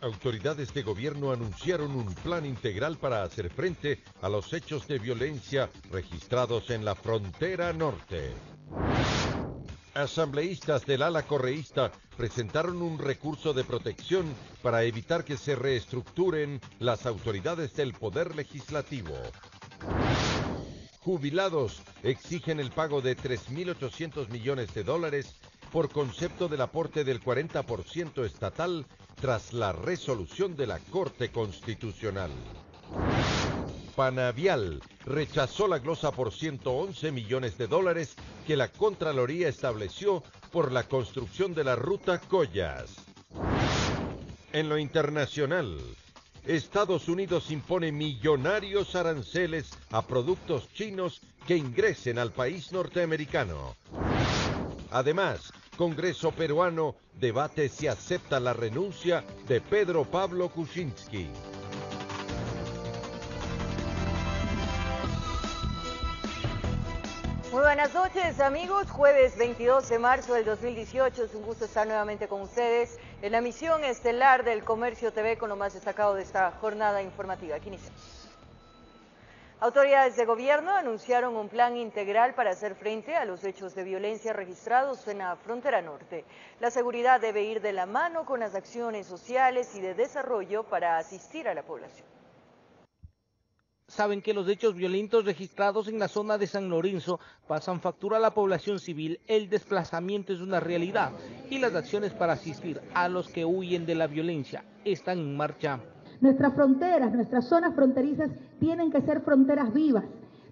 Autoridades de gobierno anunciaron un plan integral para hacer frente a los hechos de violencia registrados en la frontera norte. Asambleístas del ala correísta presentaron un recurso de protección para evitar que se reestructuren las autoridades del Poder Legislativo. Jubilados exigen el pago de $3.800 millones por concepto del aporte del 40% estatal tras la resolución de la Corte Constitucional. Panavial rechazó la glosa por $111 millones que la Contraloría estableció por la construcción de la ruta Collas. En lo internacional, Estados Unidos impone millonarios aranceles a productos chinos que ingresen al país norteamericano. Además, Congreso peruano debate si acepta la renuncia de Pedro Pablo Kuczynski. Muy buenas noches, amigos. Jueves 22 de marzo del 2018. Es un gusto estar nuevamente con ustedes en la emisión estelar del Comercio TV con lo más destacado de esta jornada informativa. Aquí iniciamos. Autoridades de gobierno anunciaron un plan integral para hacer frente a los hechos de violencia registrados en la frontera norte. La seguridad debe ir de la mano con las acciones sociales y de desarrollo para asistir a la población. Saben que los hechos violentos registrados en la zona de San Lorenzo pasan factura a la población civil, el desplazamiento es una realidad y las acciones para asistir a los que huyen de la violencia están en marcha. Nuestras fronteras, nuestras zonas fronterizas tienen que ser fronteras vivas,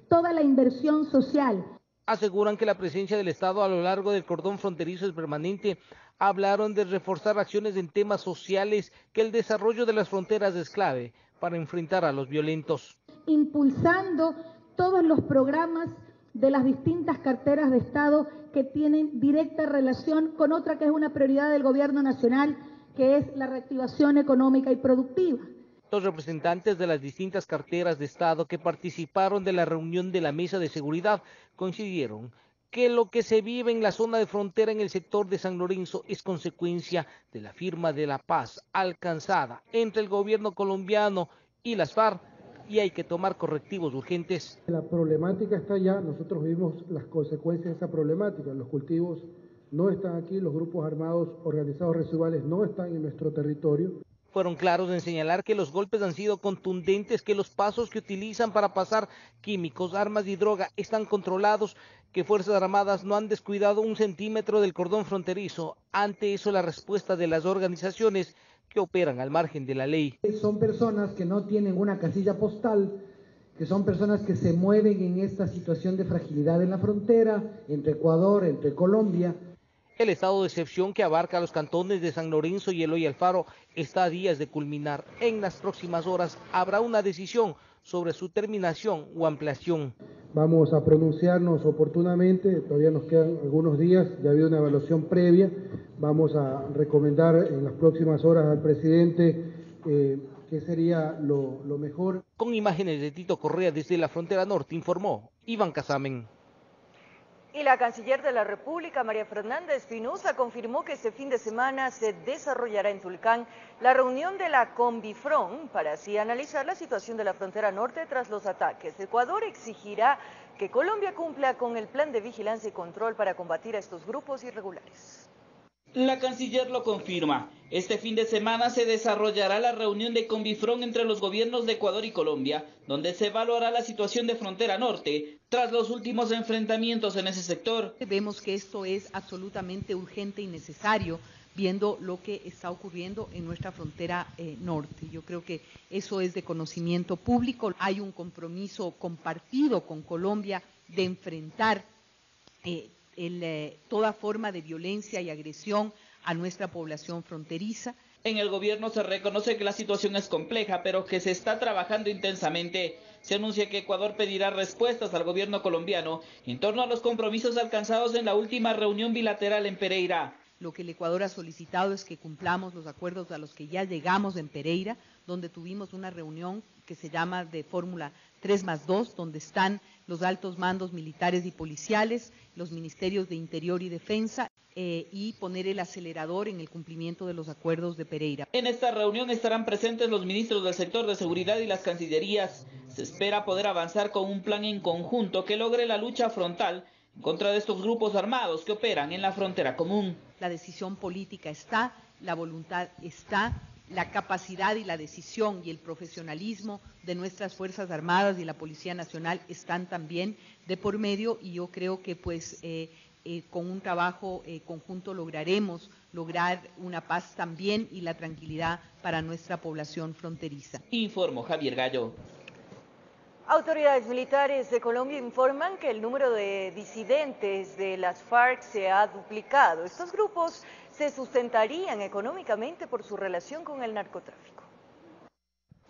toda la inversión social. Aseguran que la presencia del Estado a lo largo del cordón fronterizo es permanente. Hablaron de reforzar acciones en temas sociales, que el desarrollo de las fronteras es clave para enfrentar a los violentos. Impulsando todos los programas de las distintas carteras de Estado que tienen directa relación con otra que es una prioridad del gobierno nacional, que es la reactivación económica y productiva. Los representantes de las distintas carteras de Estado que participaron de la reunión de la Mesa de Seguridad coincidieron que lo que se vive en la zona de frontera en el sector de San Lorenzo es consecuencia de la firma de la paz alcanzada entre el gobierno colombiano y las FARC y hay que tomar correctivos urgentes. La problemática está allá, nosotros vimos las consecuencias de esa problemática, los cultivos no están aquí, los grupos armados organizados residuales no están en nuestro territorio. Fueron claros en señalar que los golpes han sido contundentes, que los pasos que utilizan para pasar químicos, armas y droga están controlados, que Fuerzas Armadas no han descuidado un centímetro del cordón fronterizo. Ante eso, la respuesta de las organizaciones que operan al margen de la ley. Son personas que no tienen una casilla postal, que son personas que se mueven en esta situación de fragilidad en la frontera, entre Ecuador, entre Colombia. El estado de excepción que abarca los cantones de San Lorenzo y Eloy Alfaro está a días de culminar. En las próximas horas habrá una decisión sobre su terminación o ampliación. Vamos a pronunciarnos oportunamente, todavía nos quedan algunos días, ya ha habido una evaluación previa, vamos a recomendar en las próximas horas al presidente qué sería lo mejor. Con imágenes de Tito Correa desde la frontera norte, informó Iván Casamen. Y la canciller de la República, María Fernanda Espinosa, confirmó que este fin de semana se desarrollará en Tulcán la reunión de la Combifron para así analizar la situación de la frontera norte tras los ataques. Ecuador exigirá que Colombia cumpla con el plan de vigilancia y control para combatir a estos grupos irregulares. La canciller lo confirma. Este fin de semana se desarrollará la reunión de Combifron entre los gobiernos de Ecuador y Colombia, donde se evaluará la situación de frontera norte tras los últimos enfrentamientos en ese sector. Vemos que esto es absolutamente urgente y necesario, viendo lo que está ocurriendo en nuestra frontera norte. Yo creo que eso es de conocimiento público. Hay un compromiso compartido con Colombia de enfrentar toda forma de violencia y agresión a nuestra población fronteriza. En el gobierno se reconoce que la situación es compleja, pero que se está trabajando intensamente. Se anuncia que Ecuador pedirá respuestas al gobierno colombiano en torno a los compromisos alcanzados en la última reunión bilateral en Pereira. Lo que el Ecuador ha solicitado es que cumplamos los acuerdos a los que ya llegamos en Pereira, donde tuvimos una reunión que se llama de fórmula 3+2, donde están los altos mandos militares y policiales, los ministerios de Interior y Defensa. y poner el acelerador en el cumplimiento de los acuerdos de Pereira. En esta reunión estarán presentes los ministros del sector de seguridad y las cancillerías. Se espera poder avanzar con un plan en conjunto que logre la lucha frontal en contra de estos grupos armados que operan en la frontera común. La decisión política está, la voluntad está, la capacidad y la decisión y el profesionalismo de nuestras Fuerzas Armadas y la Policía Nacional están también de por medio, y yo creo que con un trabajo conjunto lograremos lograr una paz también y la tranquilidad para nuestra población fronteriza. Informó Javier Gallo. Autoridades militares de Colombia informan que el número de disidentes de las FARC se ha duplicado. Estos grupos se sustentarían económicamente por su relación con el narcotráfico.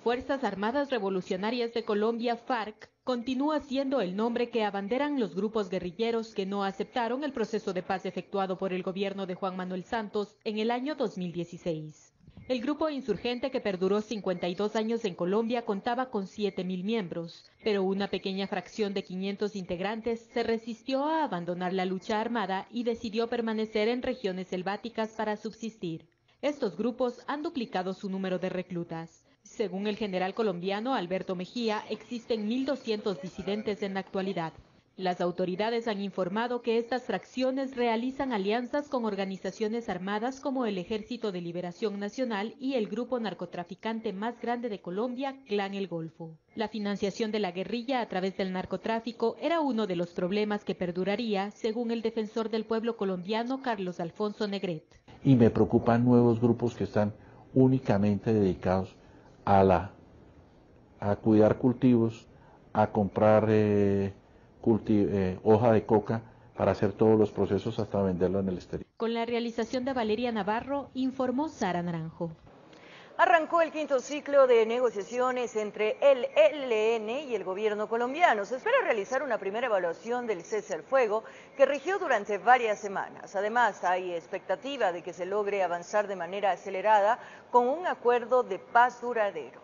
Fuerzas Armadas Revolucionarias de Colombia, FARC, continúa siendo el nombre que abanderan los grupos guerrilleros que no aceptaron el proceso de paz efectuado por el gobierno de Juan Manuel Santos en el año 2016. El grupo insurgente que perduró 52 años en Colombia contaba con 7.000 miembros, pero una pequeña fracción de 500 integrantes se resistió a abandonar la lucha armada y decidió permanecer en regiones selváticas para subsistir. Estos grupos han duplicado su número de reclutas. Según el general colombiano Alberto Mejía, existen 1.200 disidentes en la actualidad. Las autoridades han informado que estas fracciones realizan alianzas con organizaciones armadas como el Ejército de Liberación Nacional y el grupo narcotraficante más grande de Colombia, Clan El Golfo. La financiación de la guerrilla a través del narcotráfico era uno de los problemas que perduraría, según el defensor del pueblo colombiano Carlos Alfonso Negret. Y me preocupan nuevos grupos que están únicamente dedicados a cuidar cultivos, a comprar hoja de coca para hacer todos los procesos hasta venderlo en el exterior. Con la realización de Valeria Navarro, informó Sara Naranjo. Arrancó el quinto ciclo de negociaciones entre el ELN y el gobierno colombiano. Se espera realizar una primera evaluación del cese al fuego que rigió durante varias semanas. Además, hay expectativa de que se logre avanzar de manera acelerada con un acuerdo de paz duradero.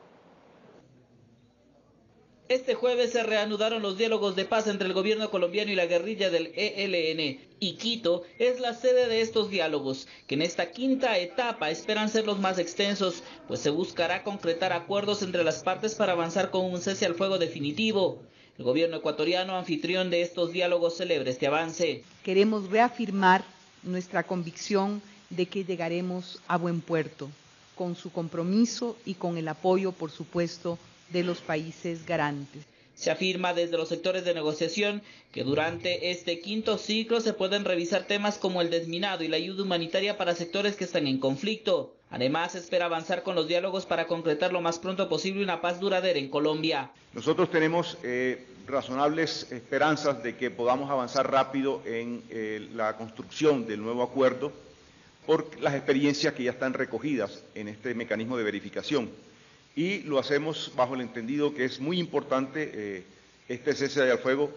Este jueves se reanudaron los diálogos de paz entre el gobierno colombiano y la guerrilla del ELN, y Quito es la sede de estos diálogos, que en esta quinta etapa esperan ser los más extensos, pues se buscará concretar acuerdos entre las partes para avanzar con un cese al fuego definitivo. El gobierno ecuatoriano, anfitrión de estos diálogos, celebra este avance. Queremos reafirmar nuestra convicción de que llegaremos a buen puerto, con su compromiso y con el apoyo, por supuesto, de los países garantes. Se afirma desde los sectores de negociación que durante este quinto ciclo se pueden revisar temas como el desminado y la ayuda humanitaria para sectores que están en conflicto. Además, se espera avanzar con los diálogos para concretar lo más pronto posible una paz duradera en Colombia. Nosotros tenemos razonables esperanzas de que podamos avanzar rápido en la construcción del nuevo acuerdo por las experiencias que ya están recogidas en este mecanismo de verificación. Y lo hacemos bajo el entendido que es muy importante este cese al fuego,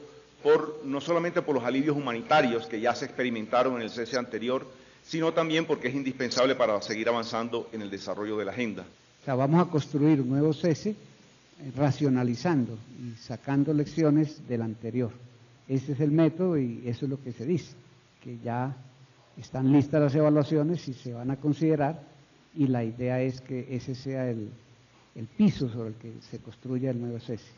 no solamente por los alivios humanitarios que ya se experimentaron en el cese anterior, sino también porque es indispensable para seguir avanzando en el desarrollo de la agenda. O sea, vamos a construir un nuevo cese racionalizando y sacando lecciones del anterior. Ese es el método y eso es lo que se dice, que ya están listas las evaluaciones y se van a considerar, y la idea es que ese sea el piso sobre el que se construya el nuevo cese.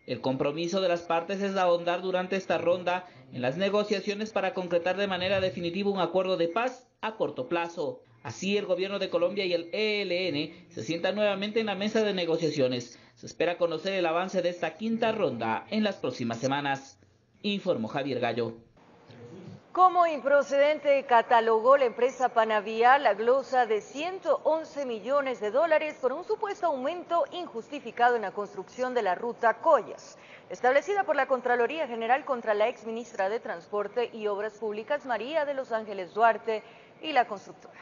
El compromiso de las partes es ahondar durante esta ronda en las negociaciones para concretar de manera definitiva un acuerdo de paz a corto plazo. Así, el gobierno de Colombia y el ELN se sientan nuevamente en la mesa de negociaciones. Se espera conocer el avance de esta quinta ronda en las próximas semanas. Informó Javier Gallo. Como improcedente catalogó la empresa Panavía la glosa de $111 millones por un supuesto aumento injustificado en la construcción de la ruta Collas, establecida por la Contraloría General contra la exministra de Transporte y Obras Públicas María de los Ángeles Duarte y la constructora.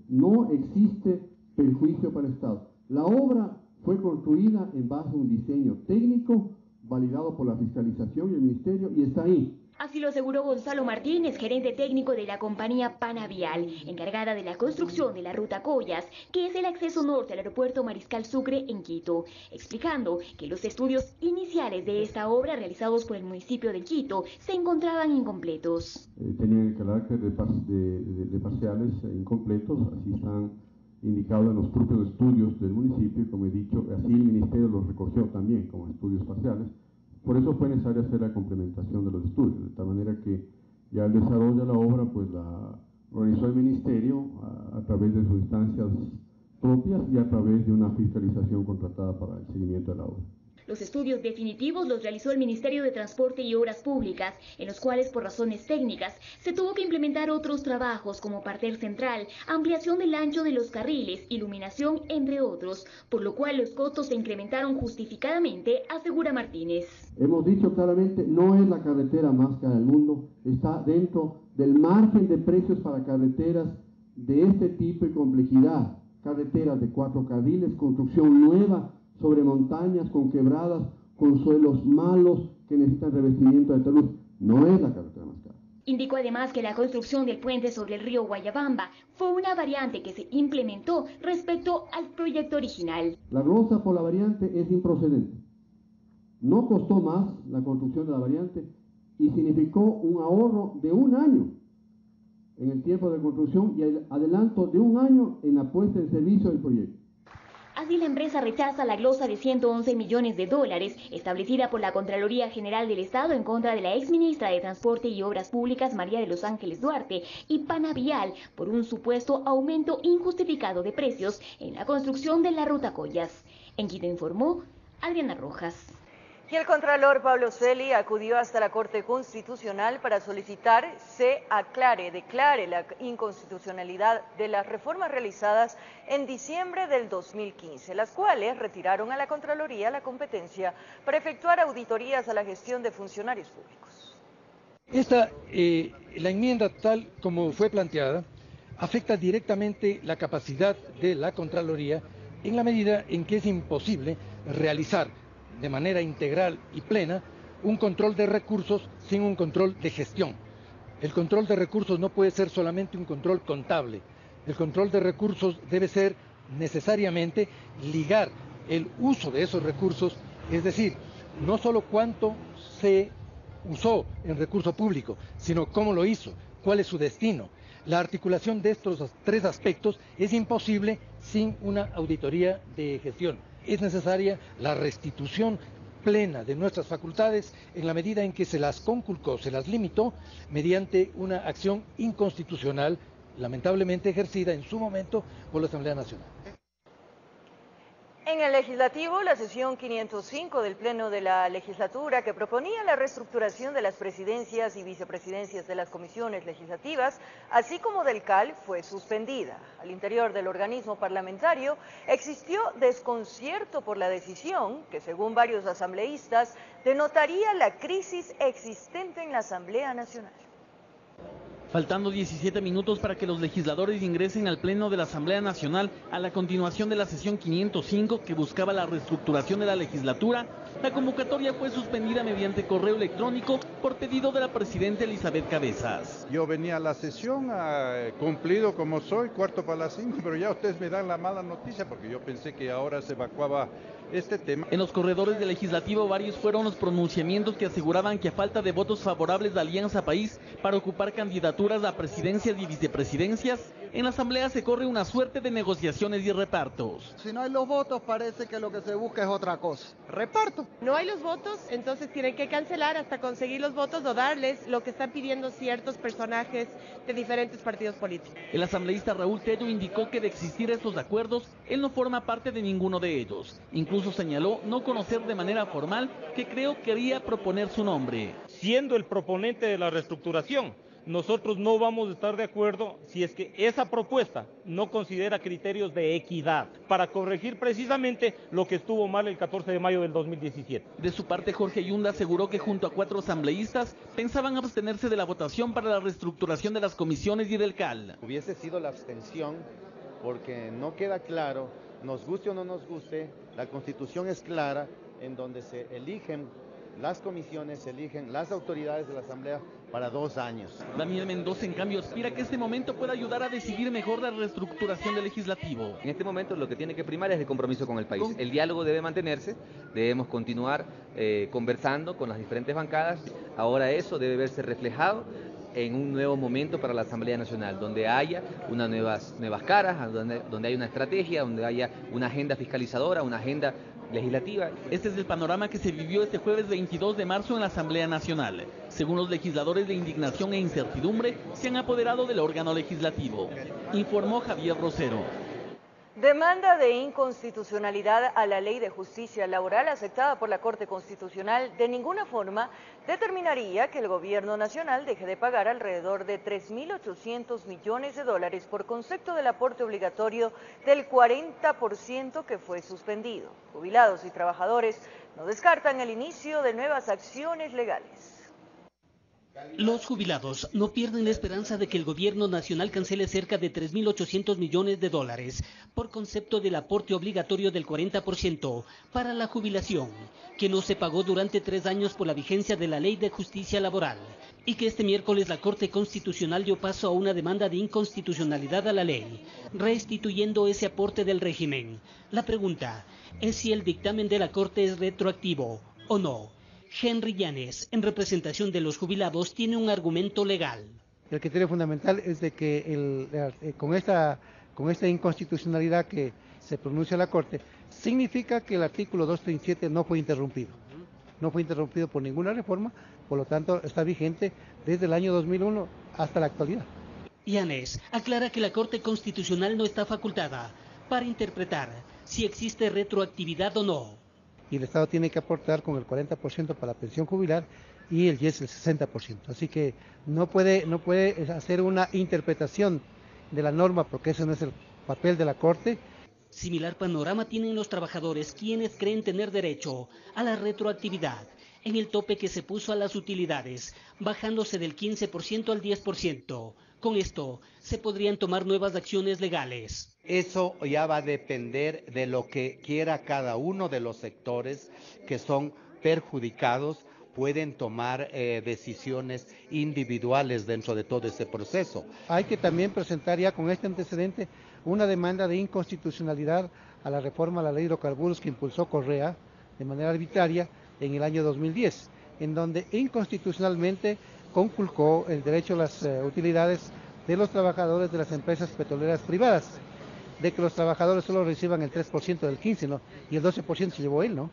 No existe perjuicio para el Estado. La obra fue construida en base a un diseño técnico validado por la fiscalización y el ministerio y está ahí. Así lo aseguró Gonzalo Martínez, gerente técnico de la compañía Panavial, encargada de la construcción de la ruta Collas, que es el acceso norte al aeropuerto Mariscal Sucre en Quito, explicando que los estudios iniciales de esta obra realizados por el municipio de Quito se encontraban incompletos. Tenían el carácter de parciales incompletos, así están indicados en los propios estudios del municipio, y como he dicho, así el ministerio los recogió también como estudios parciales. Por eso fue necesario hacer la complementación de los estudios, de tal manera que ya el desarrollo de la obra pues la realizó el ministerio a través de sus instancias propias y a través de una fiscalización contratada para el seguimiento de la obra. Los estudios definitivos los realizó el Ministerio de Transporte y Obras Públicas, en los cuales por razones técnicas se tuvo que implementar otros trabajos como parter central, ampliación del ancho de los carriles, iluminación, entre otros, por lo cual los costos se incrementaron justificadamente, asegura Martínez. Hemos dicho claramente, no es la carretera más cara del mundo, está dentro del margen de precios para carreteras de este tipo y complejidad, carreteras de 4 carriles, construcción nueva, sobre montañas, con quebradas, con suelos malos que necesitan revestimiento de talud. No es la carretera más cara. Indicó además que la construcción del puente sobre el río Guayabamba fue una variante que se implementó respecto al proyecto original. La glosa por la variante es improcedente. No costó más la construcción de la variante y significó un ahorro de 1 año en el tiempo de construcción y el adelanto de 1 año en la puesta en servicio del proyecto. Así la empresa rechaza la glosa de $111 millones establecida por la Contraloría General del Estado en contra de la exministra de Transporte y Obras Públicas María de los Ángeles Duarte y Panavial por un supuesto aumento injustificado de precios en la construcción de la ruta Collas. En Quito informó Adriana Rojas. Y el contralor Pablo Celi acudió hasta la Corte Constitucional para solicitar se declare la inconstitucionalidad de las reformas realizadas en diciembre del 2015, las cuales retiraron a la Contraloría la competencia para efectuar auditorías a la gestión de funcionarios públicos. La enmienda tal como fue planteada afecta directamente la capacidad de la Contraloría en la medida en que es imposible realizar de manera integral y plena un control de recursos sin un control de gestión. El control de recursos no puede ser solamente un control contable. El control de recursos debe ser necesariamente ligar el uso de esos recursos, es decir, no solo cuánto se usó en recurso público, sino cómo lo hizo, cuál es su destino. La articulación de estos 3 aspectos es imposible sin una auditoría de gestión. Es necesaria la restitución plena de nuestras facultades en la medida en que se las conculcó, se las limitó mediante una acción inconstitucional, lamentablemente ejercida en su momento por la Asamblea Nacional. En el Legislativo, la sesión 505 del Pleno de la Legislatura, que proponía la reestructuración de las presidencias y vicepresidencias de las comisiones legislativas, así como del CAL, fue suspendida. Al interior del organismo parlamentario existió desconcierto por la decisión, que según varios asambleístas, denotaría la crisis existente en la Asamblea Nacional. Faltando 17 minutos para que los legisladores ingresen al Pleno de la Asamblea Nacional a la continuación de la sesión 505 que buscaba la reestructuración de la legislatura, la convocatoria fue suspendida mediante correo electrónico por pedido de la presidenta Elizabeth Cabezas. Yo venía a la sesión, cumplido como soy, 4:45, pero ya ustedes me dan la mala noticia porque yo pensé que ahora se evacuaba este tema. En los corredores del legislativo varios fueron los pronunciamientos que aseguraban que a falta de votos favorables de Alianza País para ocupar candidaturas a presidencias y vicepresidencias, en la asamblea se corre una suerte de negociaciones y repartos. Si no hay los votos, parece que lo que se busca es otra cosa. Reparto. No hay los votos, entonces tienen que cancelar hasta conseguir los votos o darles lo que están pidiendo ciertos personajes de diferentes partidos políticos. El asambleísta Raúl Tello indicó que de existir estos acuerdos, él no forma parte de ninguno de ellos. Incluso señaló no conocer de manera formal que creo quería proponer su nombre. Siendo el proponente de la reestructuración, nosotros no vamos a estar de acuerdo si es que esa propuesta no considera criterios de equidad para corregir precisamente lo que estuvo mal el 14 de mayo del 2017. De su parte, Jorge Yunda aseguró que junto a 4 asambleístas pensaban abstenerse de la votación para la reestructuración de las comisiones y del CAL. Hubiese sido la abstención porque no queda claro, nos guste o no nos guste, la Constitución es clara en donde se eligen las comisiones, se eligen las autoridades de la Asamblea para 2 años. Daniel Mendoza, en cambio, aspira que este momento pueda ayudar a decidir mejor la reestructuración del legislativo. En este momento lo que tiene que primar es el compromiso con el país. El diálogo debe mantenerse, debemos continuar conversando con las diferentes bancadas. Ahora eso debe verse reflejado en un nuevo momento para la Asamblea Nacional, donde haya unas nuevas caras, donde haya una estrategia, donde haya una agenda fiscalizadora, una agenda legislativa. Este es el panorama que se vivió este jueves 22 de marzo en la Asamblea Nacional. Según los legisladores, la indignación e incertidumbre se han apoderado del órgano legislativo, informó Javier Rosero. Demanda de inconstitucionalidad a la Ley de Justicia Laboral aceptada por la Corte Constitucional de ninguna forma determinaría que el gobierno nacional deje de pagar alrededor de 3.800 millones de dólares por concepto del aporte obligatorio del 40% que fue suspendido. Jubilados y trabajadores no descartan el inicio de nuevas acciones legales. Los jubilados no pierden la esperanza de que el gobierno nacional cancele cerca de 3.800 millones de dólares por concepto del aporte obligatorio del 40% para la jubilación, que no se pagó durante 3 años por la vigencia de la Ley de Justicia Laboral, y que este miércoles la Corte Constitucional dio paso a una demanda de inconstitucionalidad a la ley, restituyendo ese aporte del régimen. La pregunta es si el dictamen de la Corte es retroactivo o no. Henry Llanes, en representación de los jubilados, tiene un argumento legal. El criterio fundamental es de que con esta inconstitucionalidad que se pronuncia la Corte, significa que el artículo 237 no fue interrumpido. No fue interrumpido por ninguna reforma, por lo tanto está vigente desde el año 2001 hasta la actualidad. Llanes aclara que la Corte Constitucional no está facultada para interpretar si existe retroactividad o no. Y el Estado tiene que aportar con el 40% para la pensión jubilar y el IES el 60%. Así que no puede hacer una interpretación de la norma porque ese no es el papel de la Corte. Similar panorama tienen los trabajadores, quienes creen tener derecho a la retroactividad en el tope que se puso a las utilidades, bajándose del 15% al 10%. Con esto se podrían tomar nuevas acciones legales. Eso ya va a depender de lo que quiera cada uno de los sectores que son perjudicados. Pueden tomar decisiones individuales dentro de todo ese proceso. Hay que también presentar ya con este antecedente una demanda de inconstitucionalidad a la reforma a la ley de hidrocarburos que impulsó Correa de manera arbitraria en el año 2010, en donde inconstitucionalmente conculcó el derecho a las utilidades de los trabajadores de las empresas petroleras privadas, de que los trabajadores solo reciban el 3% del 15%, ¿no? Y el 12% se llevó él, ¿no?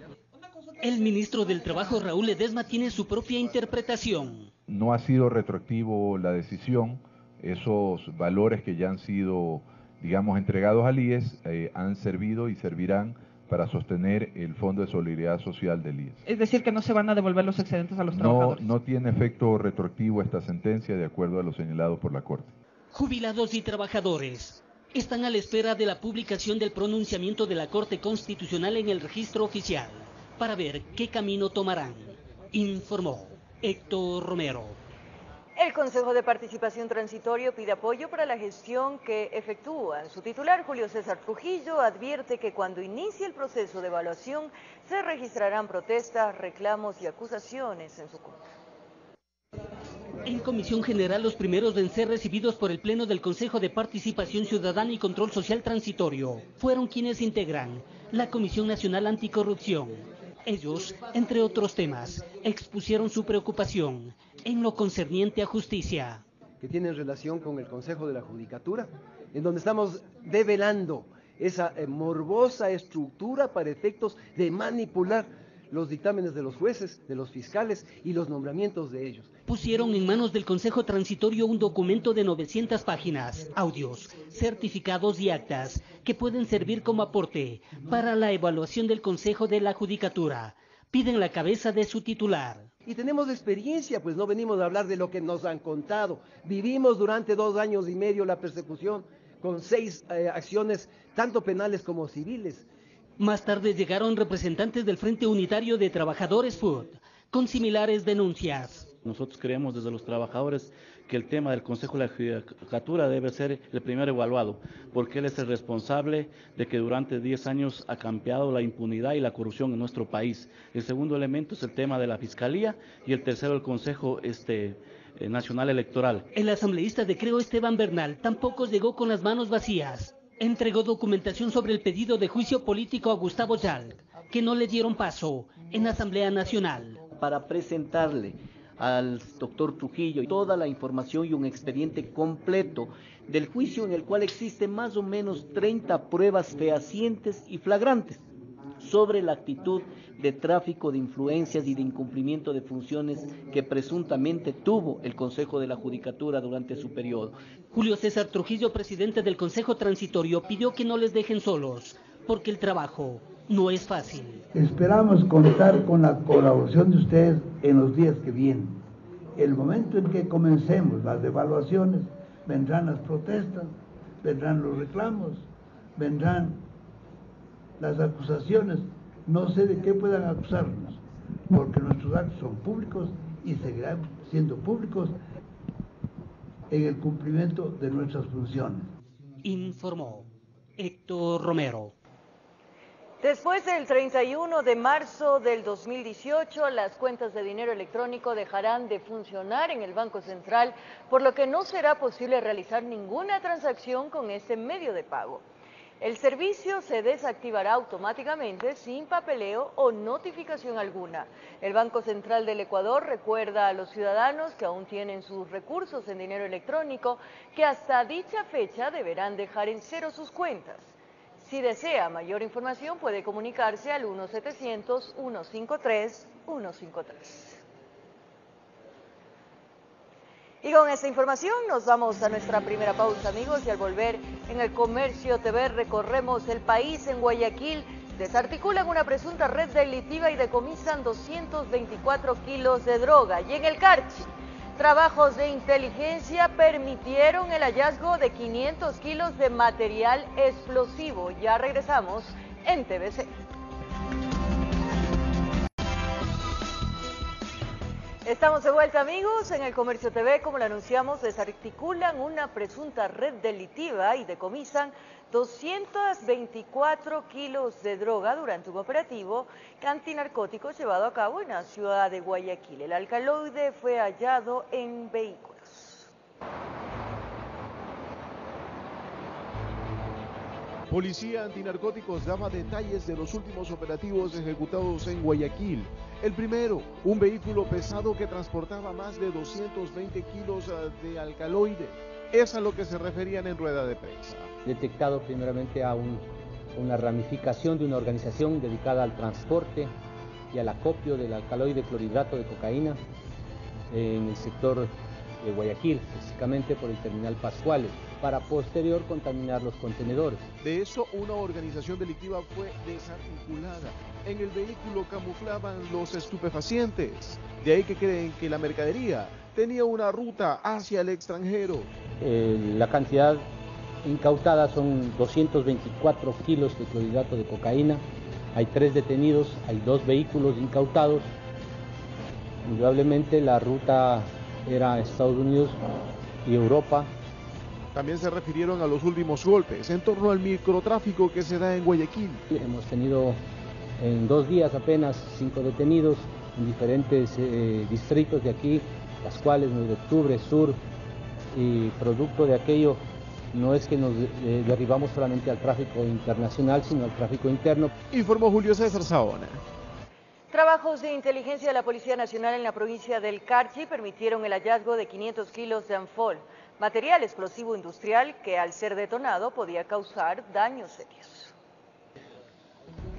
El ministro del Trabajo, Raúl Ledesma, tiene su propia interpretación. No ha sido retroactivo la decisión. Esos valores que ya han sido, digamos, entregados al IES han servido y servirán para sostener el Fondo de Solidaridad Social del IES. Es decir, que no se van a devolver los excedentes a los trabajadores. No tiene efecto retroactivo esta sentencia de acuerdo a lo señalado por la Corte. Jubilados y trabajadores están a la espera de la publicación del pronunciamiento de la Corte Constitucional en el registro oficial para ver qué camino tomarán, informó Héctor Romero. El Consejo de Participación Transitorio pide apoyo para la gestión que efectúa. Su titular, Julio César Trujillo, advierte que cuando inicie el proceso de evaluación se registrarán protestas, reclamos y acusaciones en su contra. En Comisión General, los primeros en ser recibidos por el Pleno del Consejo de Participación Ciudadana y Control Social Transitorio fueron quienes integran la Comisión Nacional Anticorrupción. Ellos, entre otros temas, expusieron su preocupación en lo concerniente a justicia. Que tienen relación con el Consejo de la Judicatura, en donde estamos develando esa morbosa estructura para efectos de manipular los dictámenes de los jueces, de los fiscales y los nombramientos de ellos. Pusieron en manos del Consejo Transitorio un documento de 900 páginas, audios, certificados y actas que pueden servir como aporte para la evaluación del Consejo de la Judicatura. Piden la cabeza de su titular. Y tenemos experiencia, pues no venimos a hablar de lo que nos han contado. Vivimos durante 2 años y medio la persecución con 6 acciones, tanto penales como civiles. Más tarde llegaron representantes del Frente Unitario de Trabajadores FUT, con similares denuncias. Nosotros creemos desde los trabajadores que el tema del Consejo de la Judicatura debe ser el primero evaluado, porque él es el responsable de que durante 10 años ha campeado la impunidad y la corrupción en nuestro país. El segundo elemento es el tema de la Fiscalía y el tercero el Consejo Nacional Electoral. El asambleísta de Creo, Esteban Bernal, tampoco llegó con las manos vacías. Entregó documentación sobre el pedido de juicio político a Gustavo Yalc, que no le dieron paso en la Asamblea Nacional. Para presentarle al doctor Trujillo toda la información y un expediente completo del juicio en el cual existen más o menos 30 pruebas fehacientes y flagrantes sobre la actitud de tráfico de influencias y de incumplimiento de funciones que presuntamente tuvo el Consejo de la Judicatura durante su periodo. Julio César Trujillo, presidente del Consejo Transitorio, pidió que no les dejen solos, porque el trabajo no es fácil. Esperamos contar con la colaboración de ustedes en los días que vienen. El momento en que comencemos las evaluaciones, vendrán las protestas, vendrán los reclamos, vendrán las acusaciones. No sé de qué puedan acusarnos, porque nuestros actos son públicos y seguirán siendo públicos en el cumplimiento de nuestras funciones. Informó Héctor Romero. Después del 31 de marzo del 2018, las cuentas de dinero electrónico dejarán de funcionar en el Banco Central, por lo que no será posible realizar ninguna transacción con este medio de pago. El servicio se desactivará automáticamente sin papeleo o notificación alguna. El Banco Central del Ecuador recuerda a los ciudadanos que aún tienen sus recursos en dinero electrónico que hasta dicha fecha deberán dejar en cero sus cuentas. Si desea mayor información puede comunicarse al 1-700-153-153. Y con esta información nos vamos a nuestra primera pausa, amigos, y al volver en el Comercio TV recorremos el país. En Guayaquil desarticulan una presunta red delictiva y decomisan 224 kilos de droga. Y en el Carchi, trabajos de inteligencia permitieron el hallazgo de 500 kilos de material explosivo. Ya regresamos en TVC. Estamos de vuelta, amigos, en el Comercio TV. Como lo anunciamos, desarticulan una presunta red delictiva y decomisan 224 kilos de droga durante un operativo antinarcótico llevado a cabo en la ciudad de Guayaquil. El alcaloide fue hallado en vehículos. Policía Antinarcóticos daba detalles de los últimos operativos ejecutados en Guayaquil. El primero, un vehículo pesado que transportaba más de 220 kilos de alcaloide. Es a lo que se referían en rueda de prensa. Detectado primeramente a una ramificación de una organización dedicada al transporte y al acopio del alcaloide clorhidrato de cocaína en el sector de Guayaquil, específicamente por el terminal Pascuales, para posterior contaminar los contenedores. De eso, una organización delictiva fue desarticulada. En el vehículo camuflaban los estupefacientes. De ahí que creen que la mercadería tenía una ruta hacia el extranjero. La cantidad incautada son 224 kilos de clorhidrato de cocaína. Hay 3 detenidos, hay 2 vehículos incautados. Indudablemente la ruta era Estados Unidos y Europa. También se refirieron a los últimos golpes en torno al microtráfico que se da en Guayaquil. Hemos tenido en 2 días apenas 5 detenidos en diferentes distritos de aquí, Pascuales, 9 de octubre, Sur, y producto de aquello no es que nos derribamos solamente al tráfico internacional, sino al tráfico interno. Informó Julio César Saona. Trabajos de inteligencia de la Policía Nacional en la provincia del Carchi permitieron el hallazgo de 500 kilos de anfol, material explosivo industrial que al ser detonado podía causar daños serios.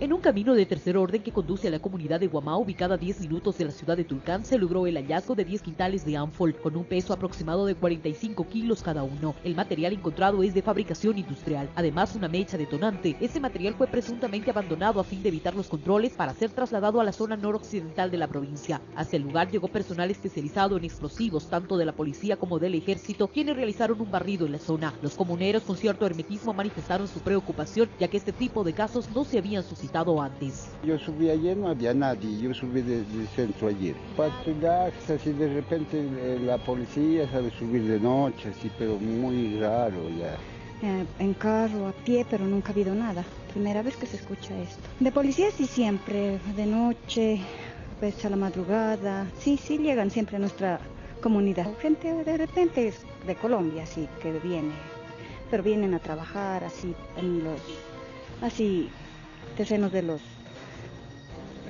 En un camino de tercer orden que conduce a la comunidad de Guamá, ubicada a 10 minutos de la ciudad de Tulcán, se logró el hallazgo de 10 quintales de ánfol, con un peso aproximado de 45 kilos cada uno. El material encontrado es de fabricación industrial. Además, una mecha detonante. Ese material fue presuntamente abandonado a fin de evitar los controles para ser trasladado a la zona noroccidental de la provincia. Hacia el lugar llegó personal especializado en explosivos, tanto de la policía como del ejército, quienes realizaron un barrido en la zona. Los comuneros, con cierto hermetismo, manifestaron su preocupación, ya que este tipo de casos no se habían suscitado citado antes. Yo subí ayer, no había nadie, yo subí del centro ayer. Patrullajes, así de repente la policía sabe subir de noche, así, pero muy raro ya. En carro, a pie, pero nunca ha habido nada. Primera vez que se escucha esto. De policía sí siempre, de noche, pues a la madrugada. Sí llegan siempre a nuestra comunidad. Gente de repente es de Colombia, así que viene. Pero vienen a trabajar así en los terrenos de los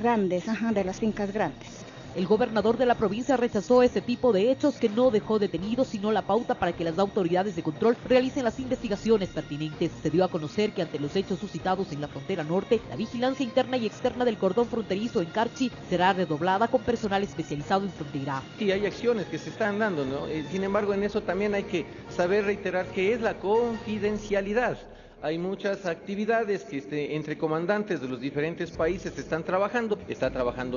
grandes, de las fincas grandes. El gobernador de la provincia rechazó ese tipo de hechos que no dejó detenidos, sino la pauta para que las autoridades de control realicen las investigaciones pertinentes. Se dio a conocer que ante los hechos suscitados en la frontera norte, la vigilancia interna y externa del cordón fronterizo en Carchi será redoblada con personal especializado en frontera. Sí, hay acciones que se están dando, ¿no? Sin embargo, en eso también hay que saber reiterar que es la confidencialidad. Hay muchas actividades que entre comandantes de los diferentes países está trabajando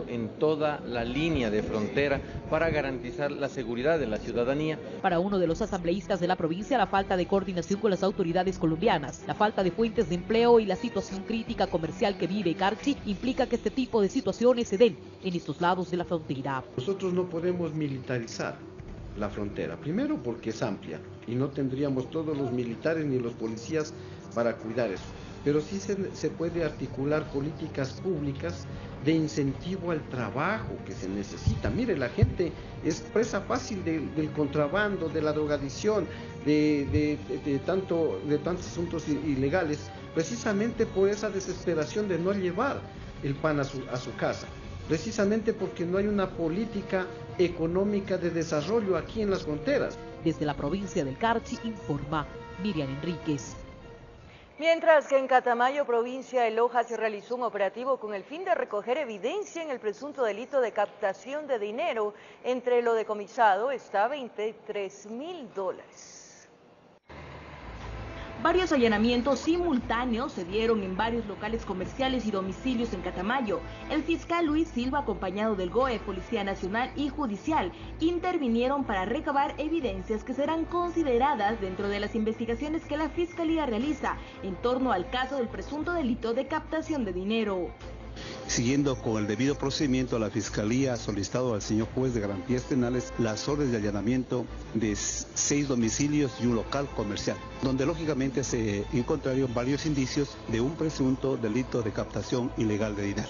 en toda la línea de frontera para garantizar la seguridad de la ciudadanía. Para uno de los asambleístas de la provincia, la falta de coordinación con las autoridades colombianas, la falta de fuentes de empleo y la situación crítica comercial que vive Carchi implica que este tipo de situaciones se den en estos lados de la frontera. Nosotros no podemos militarizar la frontera, primero porque es amplia y no tendríamos todos los militares ni los policías para cuidar eso, pero sí se puede articular políticas públicas de incentivo al trabajo que se necesita. Mire, la gente es presa fácil del contrabando, de la drogadicción, de tantos asuntos ilegales, precisamente por esa desesperación de no llevar el pan a su casa, precisamente porque no hay una política económica de desarrollo aquí en las fronteras. Desde la provincia del Carchi informa Miriam Enríquez. Mientras que en Catamayo, provincia de Loja, se realizó un operativo con el fin de recoger evidencia en el presunto delito de captación de dinero. Entre lo decomisado está $23.000. Varios allanamientos simultáneos se dieron en varios locales comerciales y domicilios en Catamayo. El fiscal Luis Silva, acompañado del GOE, Policía Nacional y Judicial, intervinieron para recabar evidencias que serán consideradas dentro de las investigaciones que la Fiscalía realiza en torno al caso del presunto delito de captación de dinero. Siguiendo con el debido procedimiento, la Fiscalía ha solicitado al señor juez de garantías penales las órdenes de allanamiento de 6 domicilios y un local comercial, donde lógicamente se encontraron varios indicios de un presunto delito de captación ilegal de dinero.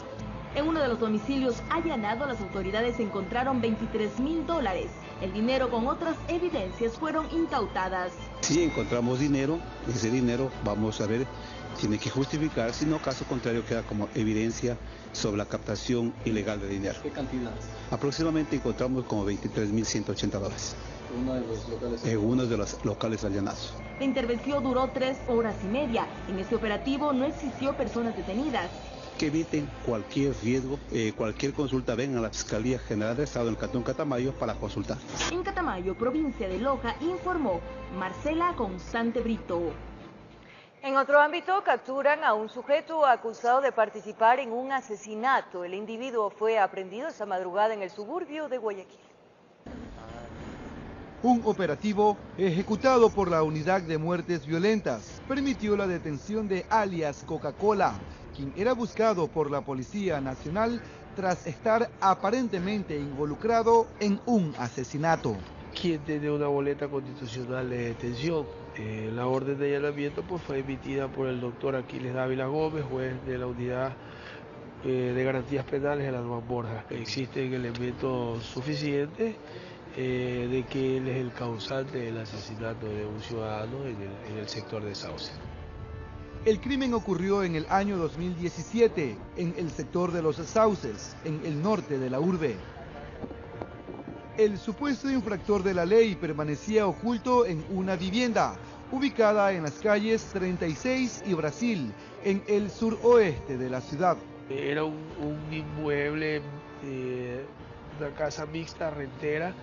En uno de los domicilios allanados, las autoridades encontraron $23.000. El dinero con otras evidencias fueron incautadas. Si encontramos dinero, ese dinero vamos a ver, tiene que justificar, si no, caso contrario queda como evidencia sobre la captación ilegal de dinero. ¿Qué cantidad? Aproximadamente encontramos como $23.180. En uno de los locales allanados. La intervención duró 3 horas y media. En este operativo no existió personas detenidas. Que eviten cualquier riesgo, cualquier consulta, vengan a la Fiscalía General del Estado en el Cantón Catamayo para consultar. En Catamayo, provincia de Loja, informó Marcela Constante Brito. En otro ámbito, capturan a un sujeto acusado de participar en un asesinato. El individuo fue aprehendido esta madrugada en el suburbio de Guayaquil. Un operativo ejecutado por la Unidad de Muertes Violentas permitió la detención de alias Coca-Cola, quien era buscado por la Policía Nacional tras estar aparentemente involucrado en un asesinato. Quien tiene una boleta constitucional de detención. La orden de allanamiento fue emitida por el doctor Aquiles Dávila Gómez, juez de la Unidad de Garantías Penales de la Nueva Borja. Existen elementos suficientes de que él es el causante del asesinato de un ciudadano en el sector de Sauce. El crimen ocurrió en el año 2017 en el sector de los Sauces, en el norte de la urbe. El supuesto infractor de la ley permanecía oculto en una vivienda ubicada en las calles 36 y Brasil, en el suroeste de la ciudad. Era un inmueble, una casa mixta rentera,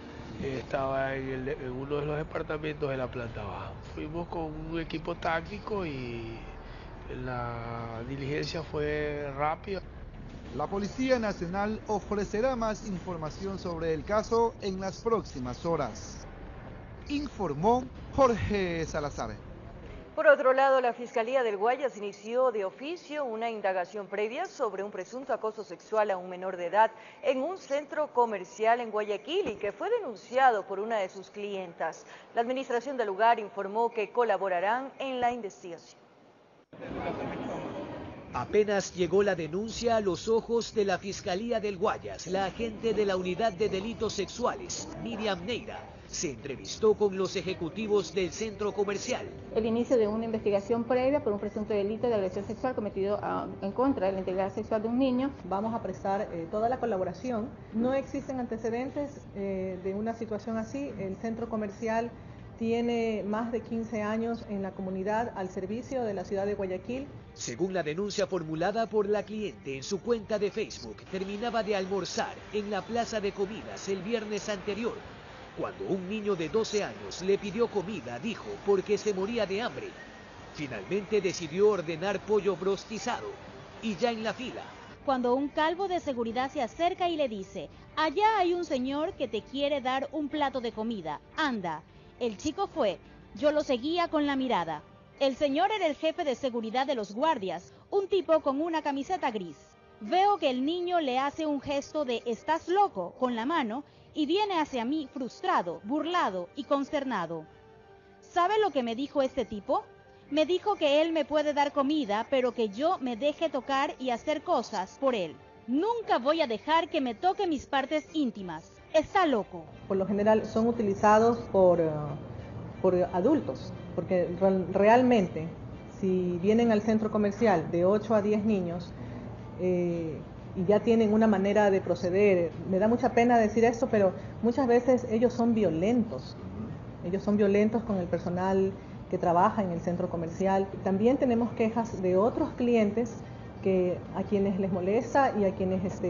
estaba en uno de los departamentos de la planta baja. Fuimos con un equipo táctico y la diligencia fue rápida. La Policía Nacional ofrecerá más información sobre el caso en las próximas horas. Informó Jorge Salazar. Por otro lado, la Fiscalía del Guayas inició de oficio una indagación previa sobre un presunto acoso sexual a un menor de edad en un centro comercial en Guayaquil y que fue denunciado por una de sus clientas. La administración del lugar informó que colaborarán en la investigación. Apenas llegó la denuncia a los ojos de la Fiscalía del Guayas, la agente de la Unidad de Delitos Sexuales, Miriam Neira, se entrevistó con los ejecutivos del centro comercial. El inicio de una investigación previa por un presunto delito de agresión sexual cometido en contra de la integridad sexual de un niño. Vamos a prestar toda la colaboración. No existen antecedentes de una situación así. El centro comercial tiene más de 15 años en la comunidad al servicio de la ciudad de Guayaquil. Según la denuncia formulada por la cliente en su cuenta de Facebook, terminaba de almorzar en la plaza de comidas el viernes anterior, cuando un niño de 12 años le pidió comida, dijo, porque se moría de hambre. Finalmente decidió ordenar pollo brostizado y ya en la fila. Cuando un calvo de seguridad se acerca y le dice, allá hay un señor que te quiere dar un plato de comida, anda. El chico fue, yo lo seguía con la mirada. El señor era el jefe de seguridad de los guardias, un tipo con una camiseta gris. Veo que el niño le hace un gesto de ¿estás loco? Con la mano y viene hacia mí frustrado, burlado y consternado. ¿Sabe lo que me dijo este tipo? Me dijo que él me puede dar comida, pero que yo me deje tocar y hacer cosas por él. Nunca voy a dejar que me toque mis partes íntimas. Está loco. Por lo general son utilizados por adultos, porque realmente si vienen al centro comercial de 8 a 10 niños, y ya tienen una manera de proceder. Me da mucha pena decir esto, pero muchas veces ellos son violentos. Ellos son violentos con el personal que trabaja en el centro comercial. También tenemos quejas de otros clientes a quienes les molesta y a quienes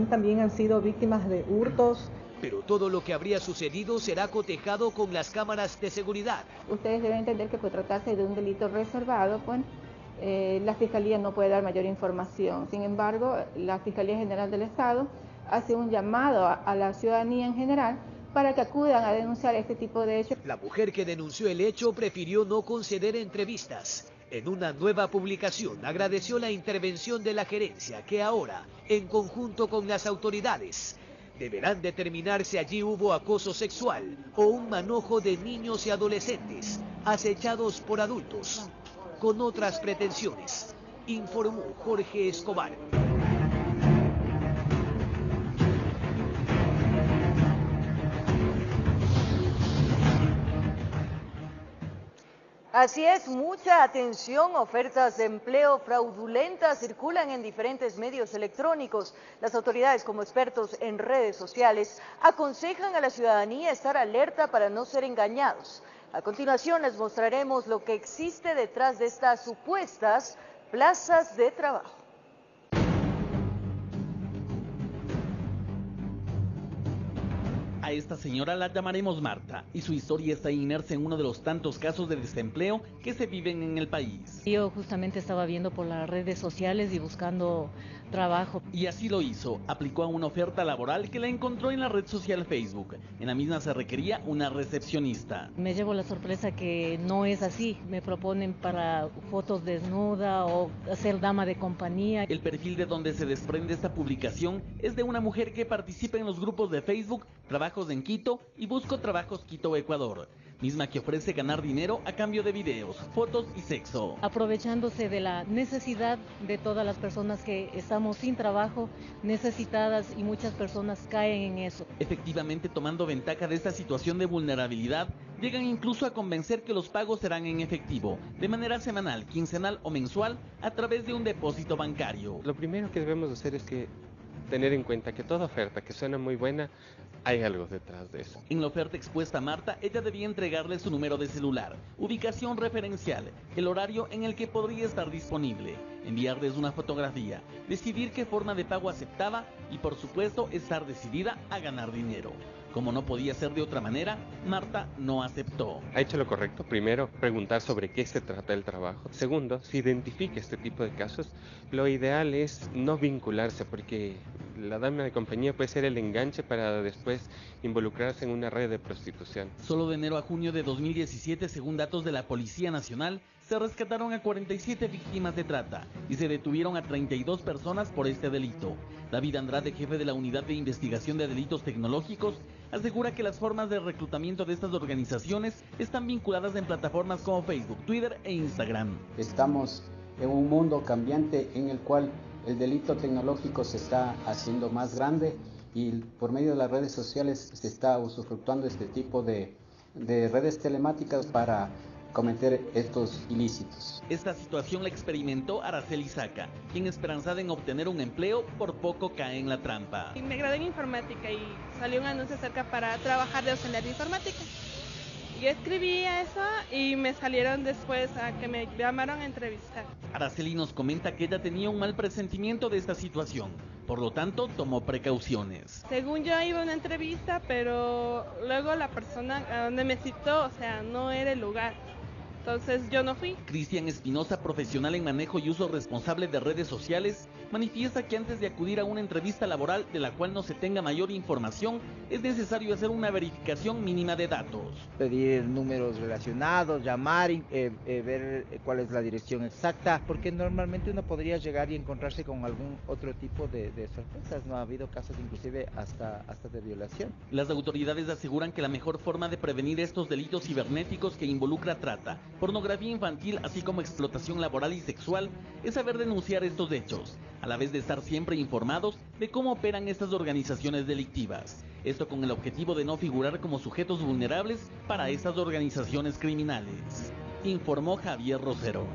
también han sido víctimas de hurtos. Pero todo lo que habría sucedido será cotejado con las cámaras de seguridad. Ustedes deben entender que por tratarse de un delito reservado, pues, la Fiscalía no puede dar mayor información. Sin embargo, la Fiscalía General del Estado hace un llamado a la ciudadanía en general para que acudan a denunciar este tipo de hechos. La mujer que denunció el hecho prefirió no conceder entrevistas. En una nueva publicación agradeció la intervención de la gerencia que ahora, en conjunto con las autoridades, deberán determinar si allí hubo acoso sexual o un manojo de niños y adolescentes acechados por adultos con otras pretensiones, informó Jorge Escobar. Así es, mucha atención, ofertas de empleo fraudulentas circulan en diferentes medios electrónicos. Las autoridades, como expertos en redes sociales, aconsejan a la ciudadanía estar alerta para no ser engañados. A continuación les mostraremos lo que existe detrás de estas supuestas plazas de trabajo. A esta señora la llamaremos Marta y su historia está inmersa en uno de los tantos casos de desempleo que se viven en el país. Yo justamente estaba viendo por las redes sociales y buscando trabajo. Y así lo hizo, aplicó a una oferta laboral que la encontró en la red social Facebook. En la misma se requería una recepcionista. Me llevo la sorpresa que no es así, me proponen para fotos desnuda o ser dama de compañía. El perfil de donde se desprende esta publicación es de una mujer que participa en los grupos de Facebook Trabajos en Quito y Busco Trabajos Quito, Ecuador, misma que ofrece ganar dinero a cambio de videos, fotos y sexo. Aprovechándose de la necesidad de todas las personas que estamos sin trabajo, necesitadas, y muchas personas caen en eso. Efectivamente, tomando ventaja de esta situación de vulnerabilidad, llegan incluso a convencer que los pagos serán en efectivo, de manera semanal, quincenal o mensual, a través de un depósito bancario. Lo primero que debemos hacer es tener en cuenta que toda oferta que suena muy buena, hay algo detrás de eso. En la oferta expuesta a Marta, ella debía entregarle su número de celular, ubicación referencial, el horario en el que podría estar disponible, enviarles una fotografía, decidir qué forma de pago aceptaba y, por supuesto, estar decidida a ganar dinero. Como no podía ser de otra manera, Marta no aceptó. Ha hecho lo correcto. Primero, preguntar sobre qué se trata el trabajo. Segundo, si identifica este tipo de casos, lo ideal es no vincularse, porque la dama de compañía puede ser el enganche para después involucrarse en una red de prostitución. Solo de enero a junio de 2017, según datos de la Policía Nacional, se rescataron a 47 víctimas de trata y se detuvieron a 32 personas por este delito. David Andrade, jefe de la Unidad de Investigación de Delitos Tecnológicos, asegura que las formas de reclutamiento de estas organizaciones están vinculadas en plataformas como Facebook, Twitter e Instagram. Estamos en un mundo cambiante en el cual el delito tecnológico se está haciendo más grande y por medio de las redes sociales se está usufructuando este tipo de redes telemáticas para cometer estos ilícitos. Esta situación la experimentó Araceli Saca, quien esperanzada en obtener un empleo, por poco cae en la trampa. Me gradué en informática y salió un anuncio cerca para trabajar de auxiliar de informática. Yo escribí eso y me salieron después a que me llamaron a entrevistar. Araceli nos comenta que ella tenía un mal presentimiento de esta situación, por lo tanto tomó precauciones. Según yo iba a una entrevista, pero luego la persona a donde me citó, no era el lugar. Entonces yo no fui. Cristian Espinosa, profesional en manejo y uso responsable de redes sociales, manifiesta que antes de acudir a una entrevista laboral de la cual no se tenga mayor información, es necesario hacer una verificación mínima de datos. Pedir números relacionados, llamar, ver cuál es la dirección exacta, porque normalmente uno podría llegar y encontrarse con algún otro tipo de sorpresas. No ha habido casos inclusive hasta de violación. Las autoridades aseguran que la mejor forma de prevenir estos delitos cibernéticos que involucra trata, pornografía infantil, así como explotación laboral y sexual, es saber denunciar estos hechos, a la vez de estar siempre informados de cómo operan estas organizaciones delictivas. Esto con el objetivo de no figurar como sujetos vulnerables para estas organizaciones criminales. Informó Javier Rosero.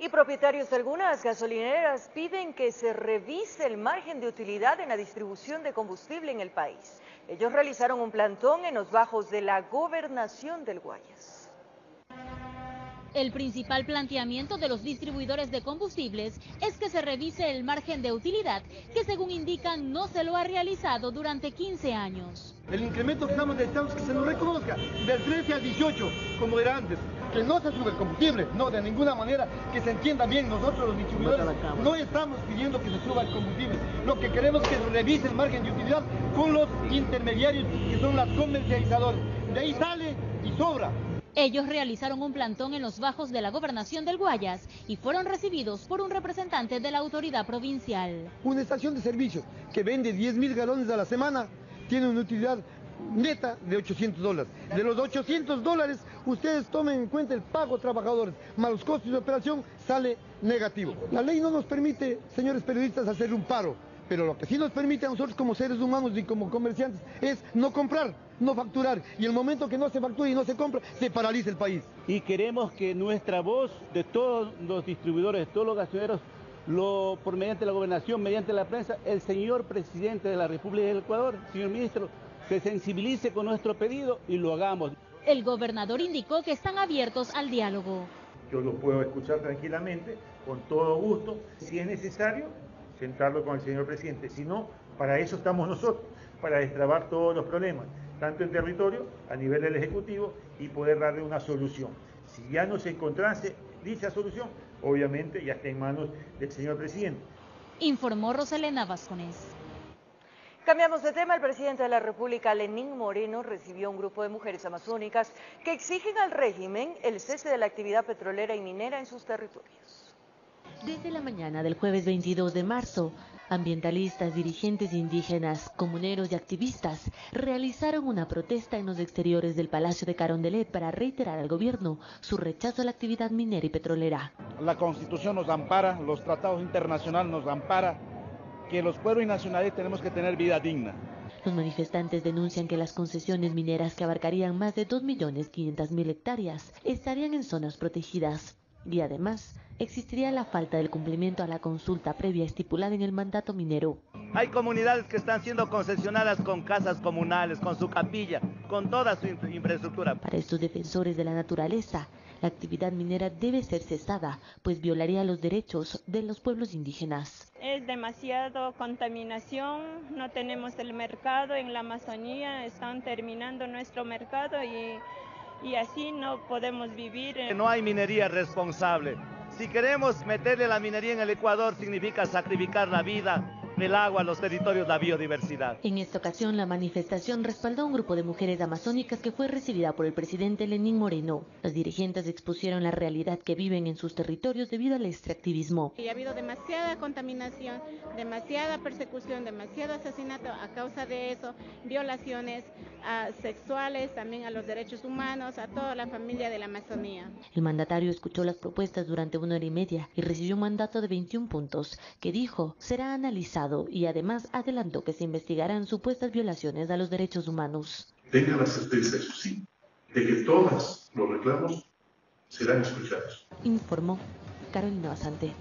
Y propietarios de algunas gasolineras piden que se revise el margen de utilidad en la distribución de combustible en el país. Ellos realizaron un plantón en los bajos de la Gobernación del Guayas. El principal planteamiento de los distribuidores de combustibles es que se revise el margen de utilidad, que según indican no se lo ha realizado durante 15 años. El incremento que necesitamos que se nos reconozca del 13 al 18, como era antes, que no se sube el combustible, no, de ninguna manera, que se entienda bien, nosotros los distribuidores no estamos pidiendo que se suba el combustible, lo que queremos es que se revise el margen de utilidad con los intermediarios, que son las comercializadoras, de ahí sale y sobra. Ellos realizaron un plantón en los bajos de la Gobernación del Guayas y fueron recibidos por un representante de la autoridad provincial. Una estación de servicio que vende 10.000 galones a la semana tiene una utilidad neta de $800. De los $800, ustedes tomen en cuenta el pago a trabajadores, más los costos de operación, sale negativo. La ley no nos permite, señores periodistas, hacer un paro, pero lo que sí nos permite a nosotros como seres humanos y como comerciantes es no comprar, no facturar, y el momento que no se factura y no se compra, se paraliza el país. Y queremos que nuestra voz de todos los distribuidores, de todos los gasolineros, por mediante la gobernación, mediante la prensa, el señor presidente de la República del Ecuador, señor ministro, se sensibilice con nuestro pedido y lo hagamos. El gobernador indicó que están abiertos al diálogo. Yo lo puedo escuchar tranquilamente, con todo gusto, si es necesario, sentarlo con el señor presidente. Si no, para eso estamos nosotros, para destrabar todos los problemas, tanto en territorio, a nivel del Ejecutivo, y poder darle una solución. Si ya no se encontrase dicha solución, obviamente ya está en manos del señor presidente. Informó Roselena Vázquez. Cambiamos de tema. El presidente de la República, Lenín Moreno, recibió un grupo de mujeres amazónicas que exigen al régimen el cese de la actividad petrolera y minera en sus territorios. Desde la mañana del jueves 22 de marzo, ambientalistas, dirigentes indígenas, comuneros y activistas realizaron una protesta en los exteriores del Palacio de Carondelet para reiterar al gobierno su rechazo a la actividad minera y petrolera. La Constitución nos ampara, los tratados internacionales nos amparan, que los pueblos y nacionales tenemos que tener vida digna. Los manifestantes denuncian que las concesiones mineras, que abarcarían más de 2.500.000 hectáreas, estarían en zonas protegidas. Y además, existiría la falta del cumplimiento a la consulta previa estipulada en el mandato minero. Hay comunidades que están siendo concesionadas con casas comunales, con su capilla, con toda su infraestructura. Para estos defensores de la naturaleza, la actividad minera debe ser cesada, pues violaría los derechos de los pueblos indígenas. Es demasiado contaminación, no tenemos el mercado en la Amazonía, están terminando nuestro mercado y así no podemos vivir. No hay minería responsable. Si queremos meterle la minería en el Ecuador, significa sacrificar la vida, el agua, los territorios, la biodiversidad. En esta ocasión, la manifestación respaldó a un grupo de mujeres amazónicas que fue recibida por el presidente Lenín Moreno. Las dirigentes expusieron la realidad que viven en sus territorios debido al extractivismo. Y ha habido demasiada contaminación, demasiada persecución, demasiado asesinato a causa de eso, violaciones sexuales, también a los derechos humanos, a toda la familia de la Amazonía. El mandatario escuchó las propuestas durante 1 hora y media y recibió un mandato de 21 puntos que dijo será analizado, y además adelantó que se investigarán supuestas violaciones a los derechos humanos. Tenga la certeza, eso sí, de que todos los reclamos serán escuchados. Informó Carolina Basante.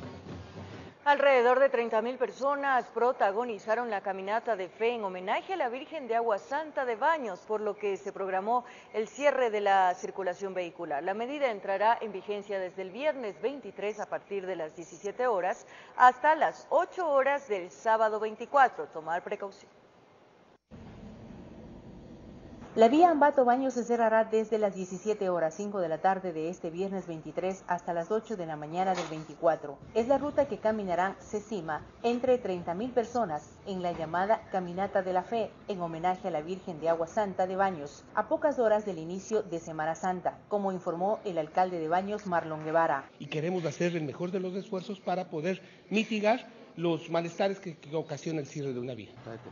Alrededor de 30.000 personas protagonizaron la caminata de fe en homenaje a la Virgen de Agua Santa de Baños, por lo que se programó el cierre de la circulación vehicular. La medida entrará en vigencia desde el viernes 23 a partir de las 17 horas hasta las 8 horas del sábado 24. Tomar precaución. La vía Ambato-Baños se cerrará desde las 17 horas 5 de la tarde de este viernes 23 hasta las 8 de la mañana del 24. Es la ruta que caminarán, se estima, entre 30.000 personas en la llamada Caminata de la Fe, en homenaje a la Virgen de Agua Santa de Baños, a pocas horas del inicio de Semana Santa, como informó el alcalde de Baños, Marlon Guevara. Y queremos hacer el mejor de los esfuerzos para poder mitigar los malestares que ocasiona el cierre de una vía.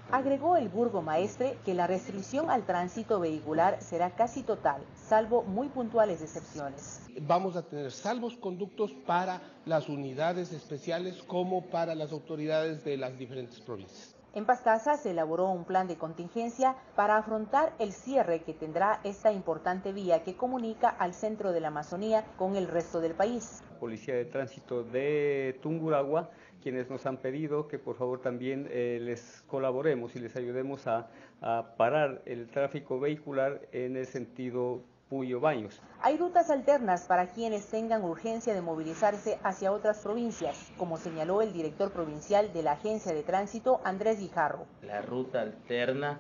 Agregó el burgomaestre que la restricción al tránsito vehicular será casi total, salvo muy puntuales excepciones. Vamos a tener salvoconductos para las unidades especiales como para las autoridades de las diferentes provincias. En Pastaza se elaboró un plan de contingencia para afrontar el cierre que tendrá esta importante vía que comunica al centro de la Amazonía con el resto del país. Policía de Tránsito de Tungurahua, quienes nos han pedido que por favor también les colaboremos y les ayudemos a parar el tráfico vehicular en el sentido Puyo-Baños. Hay rutas alternas para quienes tengan urgencia de movilizarse hacia otras provincias, como señaló el director provincial de la Agencia de Tránsito, Andrés Guijarro. La ruta alterna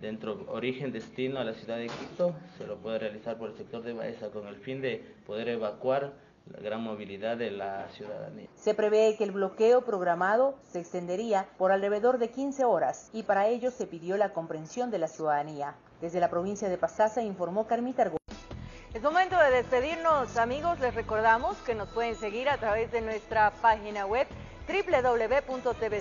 dentro origen-destino a la ciudad de Quito se lo puede realizar por el sector de Baeza con el fin de poder evacuar la gran movilidad de la ciudadanía. Se prevé que el bloqueo programado se extendería por alrededor de 15 horas y para ello se pidió la comprensión de la ciudadanía. Desde la provincia de Pastaza informó Carmita Argó. Es momento de despedirnos, amigos. Les recordamos que nos pueden seguir a través de nuestra página web www.tvc.com.es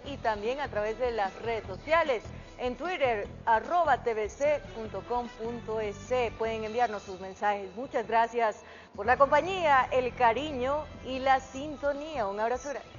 y también a través de las redes sociales. En Twitter, @tvc.com.es. Pueden enviarnos sus mensajes. Muchas gracias por la compañía, el cariño y la sintonía. Un abrazo grande.